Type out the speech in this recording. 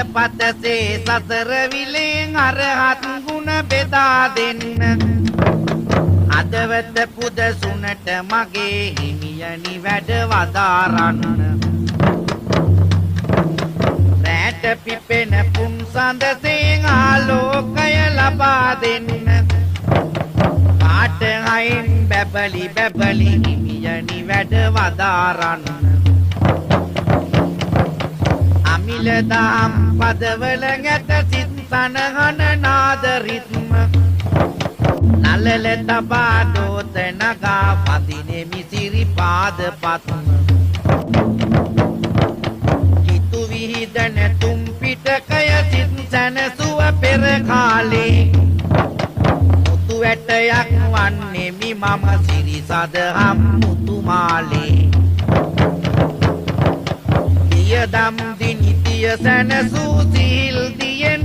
පතසේ සසර විලෙන් අරහත් ගුණ බෙදා දෙන්න අදවත පුදසුනට මගේ හිමියනි වැඩ වදාරන්න රැට පිපෙන පුන් සඳසෙන් ආලෝකය ලබා දෙන්න කාට හයින් බැබලි බැබලි හිමියනි වැඩ වදාරන්න අමිලදාම් පදවල ගැට සිත් සනහන නාද රිත්ම නලල තබා දෝත නගා පදිනෙමි සිරිපාද පත්ම හිතු විහිදන තුම් පිටකය සිත් සැනසුව පෙර කාලේ මුතු ඇටයක් වන්නෙමි මම සිරිසදහම් මුතුමාලේ යදම් දිනිතිය සැනසූ සිහිල් දියෙන්